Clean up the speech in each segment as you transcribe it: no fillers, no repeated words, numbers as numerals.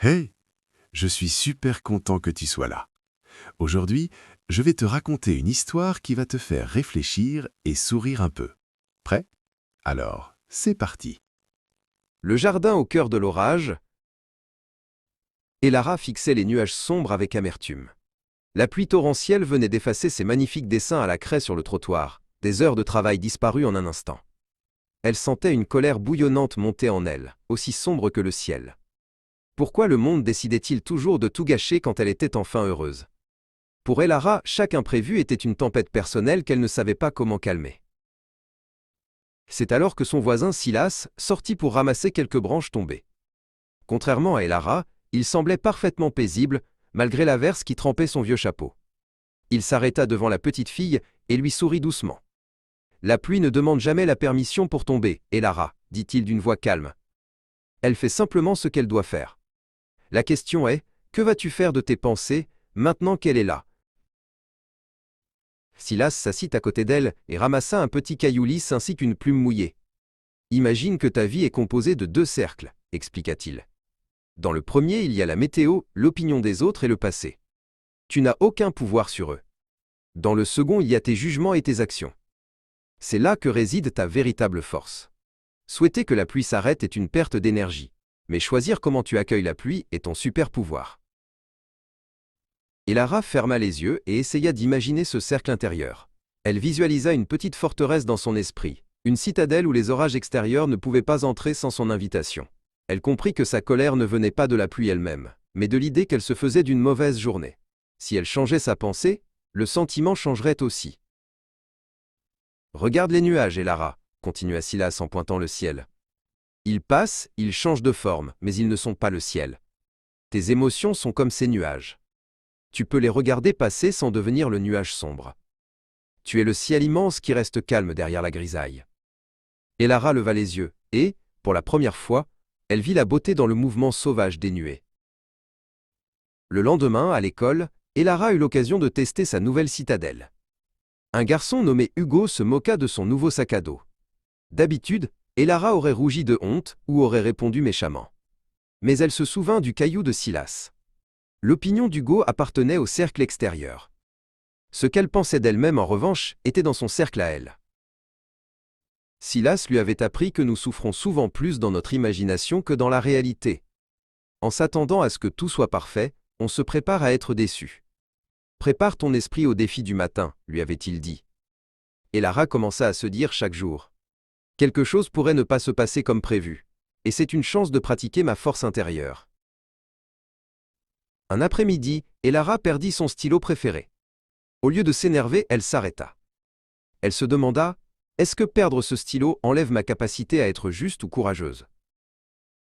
Hey, je suis super content que tu sois là. Aujourd'hui, je vais te raconter une histoire qui va te faire réfléchir et sourire un peu. Prêt? Alors, c'est parti. Le jardin au cœur de l'orage, et Lara fixait les nuages sombres avec amertume. La pluie torrentielle venait d'effacer ses magnifiques dessins à la craie sur le trottoir, des heures de travail disparues en un instant. Elle sentait une colère bouillonnante monter en elle, aussi sombre que le ciel. Pourquoi le monde décidait-il toujours de tout gâcher quand elle était enfin heureuse? Pour Elara, chaque imprévu était une tempête personnelle qu'elle ne savait pas comment calmer. C'est alors que son voisin Silas sortit pour ramasser quelques branches tombées. Contrairement à Elara, il semblait parfaitement paisible, malgré l'averse qui trempait son vieux chapeau. Il s'arrêta devant la petite fille et lui sourit doucement. « La pluie ne demande jamais la permission pour tomber, Elara, dit-il d'une voix calme. Elle fait simplement ce qu'elle doit faire. La question est, que vas-tu faire de tes pensées, maintenant qu'elle est là ?» Silas s'assit à côté d'elle et ramassa un petit caillou lisse ainsi qu'une plume mouillée. « Imagine que ta vie est composée de deux cercles, expliqua-t-il. Dans le premier, il y a la météo, l'opinion des autres et le passé. Tu n'as aucun pouvoir sur eux. Dans le second, il y a tes jugements et tes actions. C'est là que réside ta véritable force. Souhaiter que la pluie s'arrête est une perte d'énergie, mais choisir comment tu accueilles la pluie est ton super pouvoir. » Elara ferma les yeux et essaya d'imaginer ce cercle intérieur. Elle visualisa une petite forteresse dans son esprit, une citadelle où les orages extérieurs ne pouvaient pas entrer sans son invitation. Elle comprit que sa colère ne venait pas de la pluie elle-même, mais de l'idée qu'elle se faisait d'une mauvaise journée. Si elle changeait sa pensée, le sentiment changerait aussi. « Regarde les nuages, Elara, » continua Silas en pointant le ciel. « Ils passent, ils changent de forme, mais ils ne sont pas le ciel. Tes émotions sont comme ces nuages. Tu peux les regarder passer sans devenir le nuage sombre. Tu es le ciel immense qui reste calme derrière la grisaille. » Elara leva les yeux et, pour la première fois, elle vit la beauté dans le mouvement sauvage des nuées. Le lendemain, à l'école, Elara eut l'occasion de tester sa nouvelle citadelle. Un garçon nommé Hugo se moqua de son nouveau sac à dos. D'habitude, Elara aurait rougi de honte ou aurait répondu méchamment. Mais elle se souvint du caillou de Silas. L'opinion d'Hugo appartenait au cercle extérieur. Ce qu'elle pensait d'elle-même, en revanche, était dans son cercle à elle. Silas lui avait appris que nous souffrons souvent plus dans notre imagination que dans la réalité. En s'attendant à ce que tout soit parfait, on se prépare à être déçu. Prépare ton esprit au défi du matin, lui avait-il dit. Et Lara commença à se dire chaque jour. Quelque chose pourrait ne pas se passer comme prévu, et c'est une chance de pratiquer ma force intérieure. Un après-midi, Elara perdit son stylo préféré. Au lieu de s'énerver, elle s'arrêta. Elle se demanda, est-ce que perdre ce stylo enlève ma capacité à être juste ou courageuse?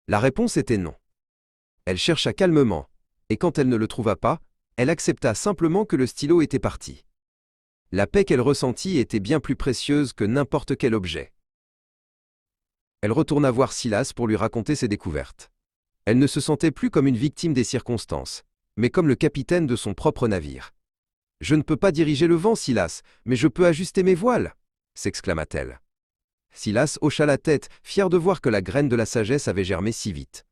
La réponse était non. Elle chercha calmement, et quand elle ne le trouva pas, elle accepta simplement que le stylo était parti. La paix qu'elle ressentit était bien plus précieuse que n'importe quel objet. Elle retourna voir Silas pour lui raconter ses découvertes. Elle ne se sentait plus comme une victime des circonstances, mais comme le capitaine de son propre navire. « Je ne peux pas diriger le vent, Silas, mais je peux ajuster mes voiles !» s'exclama-t-elle. Silas hocha la tête, fier de voir que la graine de la sagesse avait germé si vite.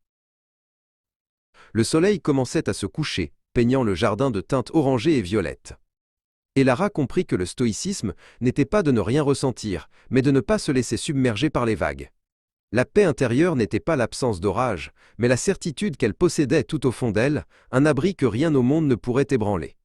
Le soleil commençait à se coucher, peignant le jardin de teintes orangées et violettes. Elara comprit que le stoïcisme n'était pas de ne rien ressentir, mais de ne pas se laisser submerger par les vagues. La paix intérieure n'était pas l'absence d'orage, mais la certitude qu'elle possédait tout au fond d'elle, un abri que rien au monde ne pourrait ébranler.